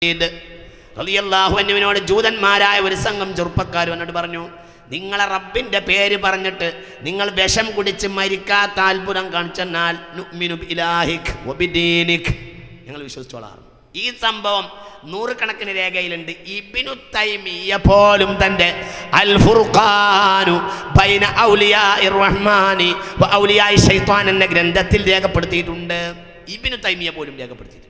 റളിയല്ലാഹു അൻഹുവിനോട് ജൂതന്മാരായ ഒരു സംഘം ചെറുപ്പക്കാർ വന്നിട്ട് പറഞ്ഞു, നിങ്ങളെ റബ്ബിന്റെ പേര് പറഞ്ഞിട്ട് നിങ്ങൾ വിഷം കുടിച്ച് മരിക്കാത്ത അത്ഭുതം കാണിച്ചെന്നാൽ നുഅ്മിനു ബിഇലാഹിക് വബിദീനിക്, ഞങ്ങൾ വിശ്വസിച്ചോളാം. ഈ സംഭവം നൂറുകണക്കിന് രേഖയിലുണ്ട്. ഇബ്നു തൈമിയ്യ പോലും തന്റെ അൽ ഫുർഖാനു ബൈന ഔലിയാഇർ റഹ്മാനി വ ഔലിയാഇ ശൈത്വാൻ എന്ന ഗ്രന്ഥത്തിൽ രേഖപ്പെടുത്തിയിട്ടുണ്ട്. ഇബ്നു തൈമിയ്യ പോലും രേഖപ്പെടുത്തിയിട്ടുണ്ട്.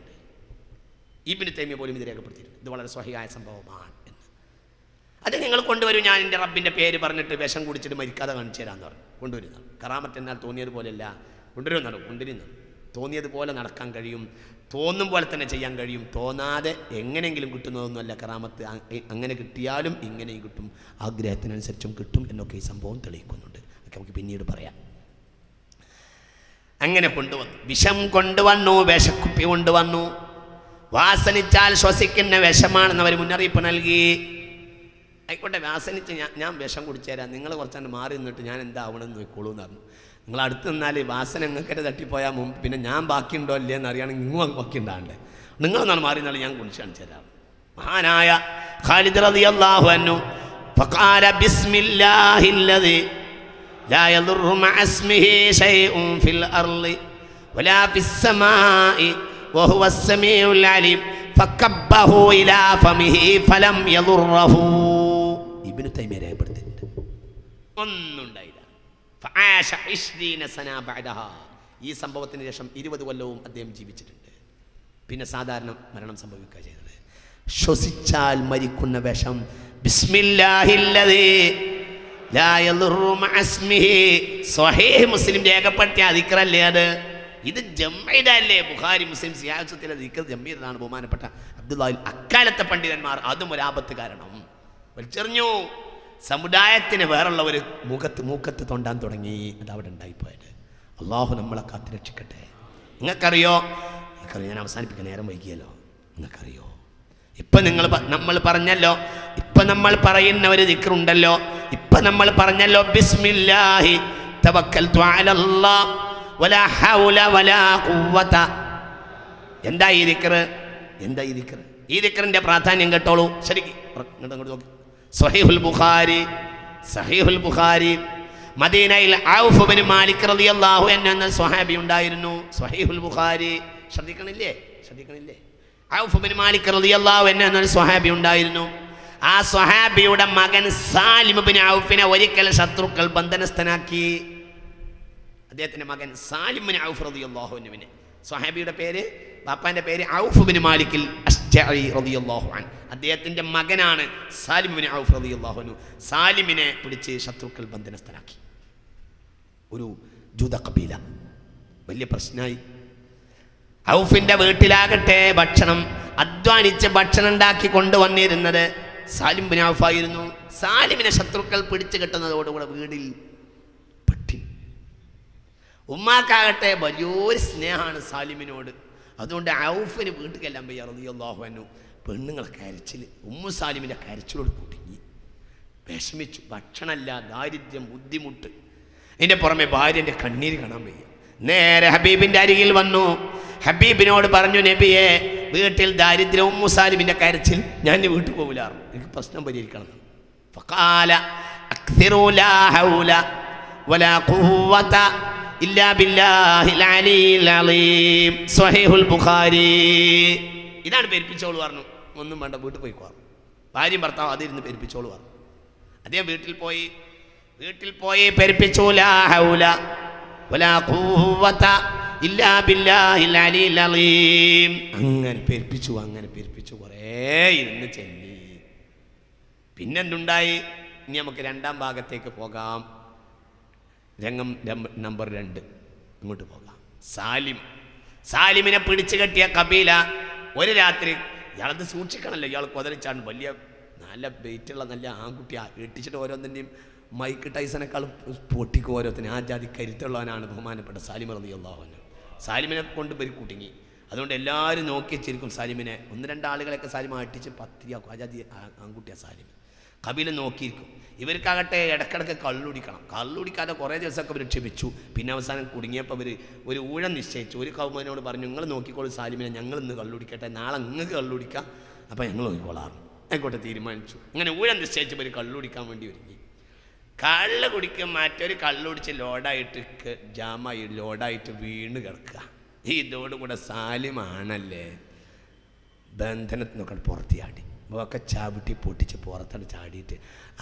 ഇബ്നു തൈമിയ്യ പോലും ഇത് രേഖപ്പെടുത്തിയിട്ടുണ്ട്. ഇത് വളരെ സ്വഹിയായ സംഭവമാണ് എന്ന്. അത് നിങ്ങൾ കൊണ്ടുവരും, ഞാൻ എൻ്റെ റബ്ബിൻ്റെ പേര് പറഞ്ഞിട്ട് വിഷം കുടിച്ചിട്ട് മരിക്കാതെ കാണിച്ചു തരാമെന്ന് പറഞ്ഞു. കൊണ്ടുവരുന്നതാണ്. കറാമത്ത് എന്നാൽ തോന്നിയതുപോലെയല്ല, കൊണ്ടുവരുന്നതാണ്. കൊണ്ടുവരുന്നത് തോന്നിയതുപോലെ നടക്കാൻ കഴിയും, തോന്നും പോലെ തന്നെ ചെയ്യാൻ കഴിയും. തോന്നാതെ എങ്ങനെയെങ്കിലും കിട്ടുന്നതൊന്നുമല്ല കറാമത്ത്. അങ്ങനെ കിട്ടിയാലും ഇങ്ങനെയും കിട്ടും, ആഗ്രഹത്തിനനുസരിച്ചും കിട്ടും എന്നൊക്കെ ഈ സംഭവം തെളിയിക്കുന്നുണ്ട്. ഒക്കെ നമുക്ക് പിന്നീട് പറയാം. അങ്ങനെ കൊണ്ടുവന്നു, വിഷം കൊണ്ടുവന്നു, വിഷക്കുപ്പി കൊണ്ടുവന്നു. വാസനിച്ചാൽ ശ്വസിക്കുന്ന വിഷമാണെന്ന് അവർ മുന്നറിയിപ്പ് നൽകി. ആയിക്കോട്ടെ, വാസനിച്ച് ഞാൻ വിഷം കുടിച്ചു തരാം, നിങ്ങൾ കുറച്ചാണ്ട് മാറി നിന്നിട്ട് ഞാൻ എന്താവണമെന്ന് നോക്കിക്കോളൂ എന്ന് പറഞ്ഞു. നിങ്ങൾ അടുത്ത് നിന്നാൽ വാസന നിങ്ങൾക്കിടെ തട്ടിപ്പോയാൽ മുമ്പ് പിന്നെ ഞാൻ ബാക്കിയുണ്ടോ ഇല്ലേ എന്ന് അറിയുകയാണെങ്കിൽ നിങ്ങൾ ബാക്കി ഉണ്ടാകണ്ടേ, നിങ്ങളൊന്നാണ് മാറി നിന്നാൽ ഞാൻ കുടിച്ച് കാണിച്ചു തരാം. മഹാനായ ഖാലിദ് റളിയല്ലാഹു അൻഹു ഫഖാല ബിസ്മില്ലാഹില്ലദി ലാ യദുറു മഅ ഇസ്മിഹി ശൈഉൻ ഫിൽ അർളി വലാ ഫിസ് സമാഇ വഹുവ അസ്-സമീഉൽ അലീം ഫകബ്ബഹു ഇലാ ഫമിഹി ഫലം യദുറഹു. ഇബ്നു തൈമിയ്യ രേഖപ്പെടുത്തിയിട്ടുണ്ട്. ഒന്നും ഉണ്ടായില്ല. ഫആശ 20 സന ബഅദഹാ. ഈ സംഭവത്തിന് ശേഷം 20 കൊല്ലവും അദ്ദേഹം ജീവിച്ചിട്ടുണ്ട്. പിന്നെ സാധാരണ മരണം സംഭവിക്കുക ചെയ്തത്. ശ്വസിച്ചാൽ മരിക്കുന്ന വിഷം ബിസ്മില്ലാഹില്ലദീ ലാ യദുറു മഅ ഇസ്മിഹി. സ്വഹീഹ് മുസ്ലിം രേഖപ്പെടുത്തിയ ദിക്റല്ലേ അത്. ഇത് ജംഇദല്ലേ, ബുഖാരി മുസ്ലിം സിയാസത്തിലെ ദിക്ർ ജംഇദാണ്. ബഹുമാനപ്പെട്ട അബ്ദുല്ലാഹി അക്കാലത്തെ പണ്ഡിതന്മാർ അതും ഒരു ആപത്ത് കാരണം വലിച്ചെറിഞ്ഞു. സമുദായത്തിന് വേറുള്ളവർ മൂക്കത്ത് തൊണ്ടാൻ തുടങ്ങി. അതവിടെ ഉണ്ടായിപ്പോയത്. അള്ളാഹു നമ്മളെ കാത്ത് രക്ഷിക്കട്ടെ. നിങ്ങൾക്കറിയോ, ഞാൻ അവസാനിപ്പിക്കാൻ നേരം വൈകിയല്ലോ. നിങ്ങൾക്കറിയോ, ഇപ്പം നമ്മൾ പറഞ്ഞല്ലോ, ഇപ്പം നമ്മൾ പറയുന്ന ഒരു ദിക്റുണ്ടല്ലോ, ഇപ്പം നമ്മൾ പറഞ്ഞല്ലോ ബിസ്മില്ലാഹി തവക്കൽതു അലല്ലാഹ് വലാ ഹൗല വലാ ഖുവത. എന്താ ഈ ദിക്ർ? എന്താ ഈ ദിക്ർ? ഈ ദിക്റിന്റെ പ്രാധാന്യം കേട്ടോളൂ ശരിക്കും. അങ്ങോട്ട് നോക്കി. സഹീഹുൽ ബുഖാരി മദീനയിൽ ഔഫ് ബിൻ മാലിക് റളിയല്ലാഹു അൻഹു എന്ന സ്വഹാബി ഉണ്ടായിരുന്നു. സഹീഹുൽ ബുഖാരി ശ്രദ്ധിക്കണില്ലേ? ഔഫ് ബിൻ മാലിക് റളിയല്ലാഹു അൻഹു എന്ന സ്വഹാബി ഉണ്ടായിരുന്നു. ആ സ്വഹാബിയുടെ മകൻ സാലിം ബിൻ ഔഫിനെ ഒരിക്കൽ ശത്രുക്കൾ ബന്ധനസ്ഥനാക്കി. അദ്ദേഹത്തിന്റെ മകൻ സാലിം ബിൻ ഔഫ് റളിയല്ലാഹു അൻഹുവിനെ, സ്വഹാബിയുടെ പേര്, ബാപ്പാന്റെ പേര് ഔഫ് ബിൻ മാലിക്കിൽ അശ്ജഈ റളിയല്ലാഹു അൻഹു. അദ്ദേഹത്തിന്റെ മകനാണ് സാലിം ബിൻ ഔഫ് റളിയല്ലാഹു അൻഹു. സാലിമിനെ പിടിച്ച് ശത്രുക്കൾ ബന്ധനസ്ഥനാക്കി. ഒരു ജൂത കബീല, വലിയ പ്രശ്നമായി. ഔഫിന്റെ വീട്ടിലാകട്ടെ ഭക്ഷണം അധ്വാനിച്ച് ഭക്ഷണം ഉണ്ടാക്കി കൊണ്ടുവന്നിരുന്നത് സാലിം ബിൻ ഔഫ് ആയിരുന്നു. സാലിമിനെ ശത്രുക്കൾ പിടിച്ചു കെട്ടുന്നതോടുകൂടെ വീടിൽ പെട്ടി. ഉമ്മാക്കാകട്ടെ വലിയൊരു സ്നേഹമാണ് സാലിമിനോട്. അതുകൊണ്ട് ഔഫിന് വീട്ടിലെല്ലാം വയ്യ റളിയല്ലാഹു അൻഹു. പെണ്ണുങ്ങളെ കരച്ചിൽ, ഉമ്മു സാലിമിൻ്റെ കരച്ചിലോട് കുടുങ്ങി, വിഷമിച്ചു. ഭക്ഷണമല്ല, ദാരിദ്ര്യം, ബുദ്ധിമുട്ട്, ഇതിൻ്റെ പുറമെ ഭാര്യൻ്റെ കണ്ണീര് കാണാൻ വയ്യ. നേരെ ഹബീബിൻ്റെ അരികിൽ വന്നു. ഹബീബിനോട് പറഞ്ഞു, നബിയെ, വീട്ടിൽ ദാരിദ്ര്യം, ഉമ്മു സാലിമിൻ്റെ കരച്ചിൽ, ഞാൻ വീട്ടിൽ പോകില്ലായിരുന്നു, എനിക്ക് പ്രശ്നം പരിഹരിക്കണം. ഫഖാല അക്സിറു ലാ ഹൗല വലാ ഖുവത ഇല്ലാ ബില്ലാഹിൽ അലിയിൽ അലീം. സ്വഹീഹുൽ ബുഖാരി. ഇതാണ് പെരുപ്പിച്ചോളൂ പറഞ്ഞു. ഒന്നും വേണ്ട, വീട്ടിൽ പോയി പറഞ്ഞു. ഭാര്യയും ഭർത്താവ് അതിരുന്ന് പെരുപ്പിച്ചോളൂ പറഞ്ഞു. അദ്ദേഹം വീട്ടിൽ പോയി പെരുപ്പിച്ചു. ലാ ഹൗല വലാ ഖുവത ഇല്ലാ ബില്ലാഹിൽ അലിയിൽ അലീം. അങ്ങനെ പെരുപ്പിച്ചു കുറേ ഇരുന്ന് ചെല്ലി. പിന്നെന്തുണ്ടായി? ഇനി നമുക്ക് രണ്ടാം ഭാഗത്തേക്ക് പോകാം. രംഗം നമ്പർ 2 ഇങ്ങോട്ട് പോകാം. സാലിമിനെ പിടിച്ചു കെട്ടിയ കബീല ഒരു രാത്രി, ഇയാളത് സൂക്ഷിക്കണമല്ലോ, ഇയാൾ കൊതറിച്ചാണ്, വലിയ നല്ല വെയിറ്റുള്ള നല്ല ആൺകുട്ടിയാ, ഇട്ടിച്ചിട്ട് ഓരോന്നിൻ്റെയും മൈക്ക് ടൈസനേക്കാളും പൊട്ടിക്കും ഓരോരുത്തരും. ആ ജാതി കരുത്തുള്ളവനാണ് ബഹുമാനപ്പെട്ട സാലിം റളിയല്ലാഹു അൻഹു. സാലിമിനെ കൊണ്ട് പേര് കുടുങ്ങി. അതുകൊണ്ട് എല്ലാവരും നോക്കി വെച്ചിരിക്കും സാലിമിനെ. 1-2 ആളുകളൊക്കെ സാലിമ അട്ടിച്ച് പത്തിരിയാക്കും. ആ ജാതി ആൺകുട്ടിയാണ് സാലിം. കബീല നോക്കിയിരിക്കും. ഇവർക്കാകട്ടെ ഇടക്കിടക്ക് കള്ളുടിക്കാതെ കുറേ ദിവസമൊക്കെ ഇവർ ക്ഷമിച്ചു. പിന്നെ അവസാനം കുടുങ്ങിയപ്പോൾ അവർ ഒരു ഊഴം നിശ്ചയിച്ചു. ഒരു കൗമനോട് പറഞ്ഞു, നിങ്ങൾ നോക്കിക്കോളൂ സാലിമിനെ, ഞങ്ങൾ ഇന്ന് കള്ളുടിക്കട്ടെ, നാളെ നിങ്ങൾക്ക് കള്ളുടിക്കാം, അപ്പോൾ ഞങ്ങൾ നോക്കിക്കോളാം. ആയിക്കോട്ടെ തീരുമാനിച്ചു. അങ്ങനെ ഊഴം നിശ്ചയിച്ചപ്പോൾ ഒരു കള്ളു കുടിക്കാൻ വേണ്ടി ഒരുങ്ങി. കള്ള് കുടിക്കാൻ മറ്റൊരു കള്ളു കുടിച്ച് ലോഡായിട്ട് ജാമായി ലോഡായിട്ട് വീണ് കിടക്കുക. ഇതോടുകൂടെ സാലിമാണല്ലേ ബന്ധനത്തിൽ നിന്നൊക്കെ പുറത്തിയാടി ഒക്കെ ചാവിട്ടി പൊട്ടിച്ച് പുറത്താണ് ചാടിയിട്ട്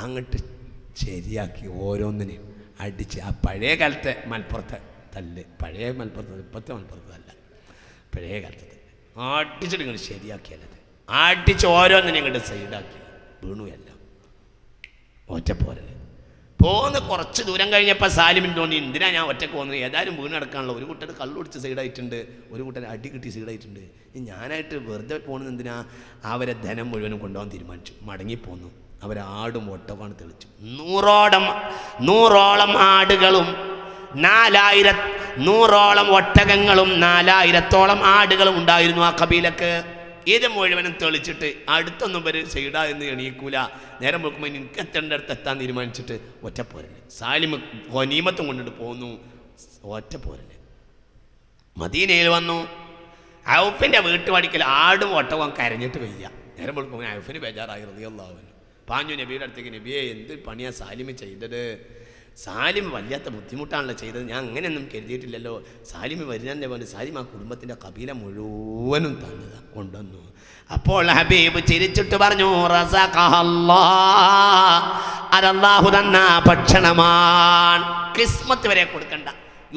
അങ്ങോട്ട് ശരിയാക്കി ഓരോന്നിനെയും അടിച്ച്. ആ പഴയ കാലത്തെ മലപ്പുറത്തെ തല്ല്, പഴയ മലപ്പുറത്ത് ഇപ്പോഴത്തെ മലപ്പുറത്ത് തല്ല, പഴയ കാലത്തെ തല്ല് അടിച്ചിട്ട് ഇങ്ങോട്ട് ശരിയാക്കിയല്ലത്. അടിച്ച് ഓരോന്നിനെയും ഇങ്ങോട്ട് സൈഡാക്കി വീണു. എല്ലാം ഒറ്റപ്പോരല് പോന്ന് കുറച്ച് ദൂരം കഴിഞ്ഞപ്പോൾ സാലിമിന് തോന്നി എന്തിനാ ഞാൻ ഒറ്റക്ക് പോകുന്നത്, ഏതായാലും വീണ് കിടക്കാണല്ലോ. ഒരു കൂട്ടർ കള്ളുടിച്ച് സൈഡായിട്ടുണ്ട്, ഒരു കൂട്ടർ അടി കിട്ടി സൈഡായിട്ടുണ്ട്. ഞാനായിട്ട് വെറുതെ പോകുന്നത് എന്തിനാ? അവരെ ധനം മുഴുവനും കൊണ്ടുപോകാൻ തീരുമാനിച്ചു. മടങ്ങിപ്പോന്നു. അവരാടും ഒട്ടകമാണ് തെളിച്ചു. 100ഓളം ആടുകളും 100ഓളം ഒട്ടകങ്ങളും 4000ഓളം ആടുകളും ഉണ്ടായിരുന്നു ആ കബീലക്ക്. ഇത് മുഴുവനും തെളിച്ചിട്ട് അടുത്തൊന്നും പേര് സൈഡാ എന്ന് എണീക്കൂല. നേരം നോക്കുമ്പോൾ എനിക്ക് എത്തേണ്ട അടുത്ത് എത്താൻ തീരുമാനിച്ചിട്ട് ഒറ്റപ്പോരല്. സാലിം ഗനീമത്തും കൊണ്ടിട്ട് പോന്നു. ഒറ്റപ്പോരല് മദീനയിൽ വന്നു. ഔഫിൻ്റെ വീട്ടുപടിക്കൽ ആടും ഒട്ടകവും കരഞ്ഞിട്ട് വയ്യ. നേരം നോക്കുമ്പോൾ ഔഫിന് ബേജാറായി. റളിയല്ലാഹു അൻഹു പാഞ്ഞു നബിയുടെ അടുത്തേക്ക്, നബിയെ എന്ത് പണിയാ സാലിം ചെയ്തത്? സാലിം വല്ലാത്ത ബുദ്ധിമുട്ടാണല്ലോ ചെയ്തത്, ഞാൻ അങ്ങനെയൊന്നും കരുതിയിട്ടില്ലല്ലോ. സാലിം വരുന്നതിൻ്റെ പോലെ സാലിം ആ കുടുംബത്തിൻ്റെ കബീല മുഴുവനും തന്നതാ കൊണ്ടുവന്നു. അപ്പോൾ ഹബീബ് ചിരിച്ചിട്ട് പറഞ്ഞു, അതല്ലാഹു തന്ന ഭക്ഷണമാണ്, കിസ്മത്ത് വരെ കൊടുക്കണ്ട.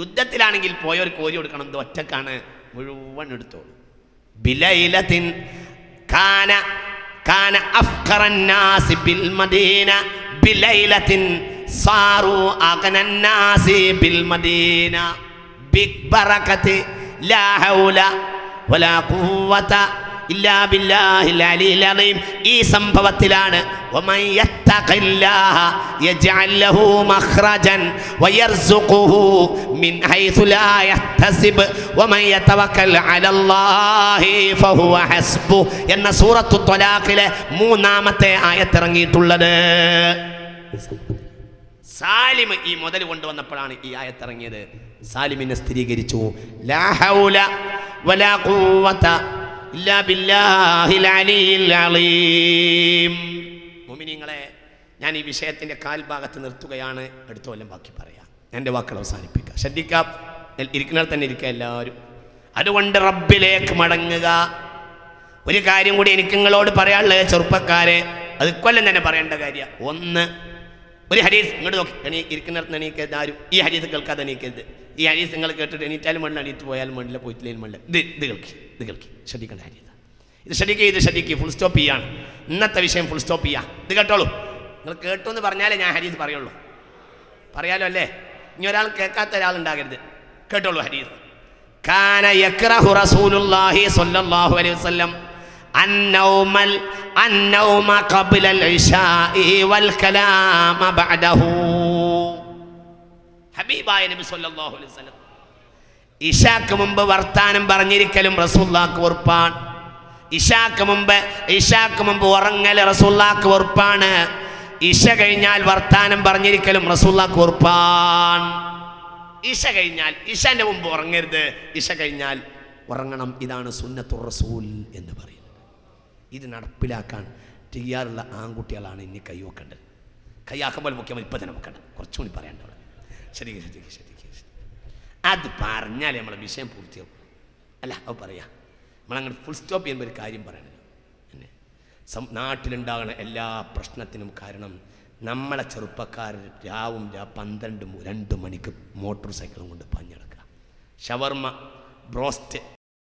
യുദ്ധത്തിലാണെങ്കിൽ പോയവർ കോരി കൊടുക്കണം, ഇത് ഒറ്റക്കാണ്, മുഴുവൻ എടുത്തോളൂ. ബിലൈലത്തിൻ കാന കാന അഫ്ഖറന്നാസി ബിൽ മദീന ബിലൈലത്തിൻ സാറു അഗ്നന്നാസി ബിൽ മദീന ബിബറകതി ലാ ഹൗല വലാ ഖുവത ഇല്ലാ ബില്ലാഹിൽ അലിയിൽ അലീം. ഈ സംഭവത്തിലാണ് വമൻ യത്തഖില്ലാഹ യജ്അൽ ലഹു മഖ്റജൻ വയർസുഖുഹു മിൻ ഹൈസു ലാ യഹ്തസിബ് വമൻ യതവക്കൽ അലല്ലാഹി ഫഹുവ ഹസ്ബു എന്ന സൂറത്തു ത്വലാഖിലെ 3-ാമത്തെ ആയത്ത് ഇറങ്ങിയിട്ടുള്ളത്. സാലിം ഈ മുതൽ കൊണ്ടുവന്നപ്പോഴാണ് ഈ ആയത്തിറങ്ങിയത്. സാലിമിനെ സ്ഥിരീകരിച്ചു, ലാ ഹൗല വലാ ഖുവത ഇല്ലാ ബില്ലാഹിൽ അലിയിൽ അലീം. മുഅ്മിനീങ്ങളെ, ഞാൻ ഈ വിഷയത്തിൻ്റെ കാൽഭാഗത്ത് നിർത്തുകയാണ്. അടുത്ത കൊല്ലം ബാക്കി പറയാം. എൻ്റെ വാക്കുകൾ അവസാനിപ്പിക്കുക. ശ്രദ്ധിക്കാം, ഇരിക്കുന്നിടത്ത് തന്നെ ഇരിക്കുക എല്ലാവരും. അതുകൊണ്ട് റബ്ബിലേക്ക് മടങ്ങുക. ഒരു കാര്യം കൂടി എനിക്ക് നിങ്ങളോട് പറയാനുള്ളത് ചെറുപ്പക്കാരെ, അത് കൊല്ലം തന്നെ പറയേണ്ട കാര്യമാണ്. ഒന്ന്, ഒരു ഹദീസ് ഇങ്ങോട്ട് നോക്കി, ഇരിക്കുന്നിടത്ത് എണീക്കരുത് ആരും. ഈ ഹദീസ് കേൾക്കാതെ എണീക്കരുത്. ഈ ഹദീസ് നിങ്ങൾ കേട്ടിട്ട് എണീറ്റാലും വേണ്ട, എണീറ്റ് പോയാലും വേണ്ടില്ല, പോയിട്ടില്ലേലും വേണ്ട. ഇത് കേൾക്കി ശ്രദ്ധിക്കേണ്ട ഹദീസ്. ഇത് ശ്രദ്ധിക്കുക. ഫുൾ സ്റ്റോപ്പ് ചെയ്യാണ്. ഇന്നത്തെ വിഷയം ഫുൾ സ്റ്റോപ്പ് ചെയ്യാം. ഇത് കേട്ടോളൂ. നിങ്ങൾ കേട്ടു എന്ന് പറഞ്ഞാലേ ഞാൻ ഹദീസ് പറയുള്ളൂ. പറയാലോ അല്ലേ? ഇനി ഒരാൾ കേൾക്കാത്ത ഒരാളുണ്ടാകരുത്. കേട്ടോളൂ ഹദീസ്. കാന യക്റഹു റസൂലുള്ളാഹി സ്വല്ലല്ലാഹു അലൈഹി വസല്ലം النوم قبل العشاء والكلام بعده. ഹബീബായ നബി സല്ലല്ലാഹു അലൈഹി വസല്ലം ഇശാക്ക് മുമ്പ് വർത്താനം പറഞ്ഞിരിക്കലും റസൂലുള്ളാഹിക്ക് വെറുപ്പാണ്. ഇശാക്ക് മുമ്പ് ഉറങ്ങൽ റസൂലുള്ളാഹിക്ക് വെറുപ്പാണ്. ഇശ കഴിഞ്ഞാൽ വർത്താനം പറഞ്ഞിരിക്കലും റസൂലുള്ളാഹിക്ക് വെറുപ്പാണ്. ഇശ കഴിഞ്ഞാൽ, ഇശന്റെ മുമ്പ് ഉറങ്ങരുത്, ഇശ കഴിഞ്ഞാൽ ഉറങ്ങണം. ഇതാണ് സുന്നത്തുർ റസൂൽ എന്ന് പറയുന്നത്. ഇത് നടപ്പിലാക്കാൻ ചെയ്യാറുള്ള ആൺകുട്ടികളാണ് ഇനി കൈവക്കേണ്ടത്. കൈയാക്കുമ്പോൾ മുഖ്യമന്ത്രി ഇപ്പം തന്നെ വെക്കേണ്ടത്. കുറച്ചുകൂടി പറയേണ്ട അവിടെ. ശരിക്കും അത് പറഞ്ഞാൽ നമ്മളെ വിഷയം പൂർത്തിയാവും. അല്ല, അത് പറയാം. നമ്മളങ്ങനെ ഫുൾ സ്റ്റോപ്പ് ചെയ്യുമ്പോൾ ഒരു കാര്യം പറയണല്ലോ. എന്നെ നാട്ടിലുണ്ടാകുന്ന എല്ലാ പ്രശ്നത്തിനും കാരണം നമ്മളെ ചെറുപ്പക്കാർ രാവും 12-2 മണിക്ക് മോട്ടോർ സൈക്കിളും കൊണ്ട് പഞ്ഞെടുക്കുക. ഷവർമ, ബ്രോസ്റ്റ്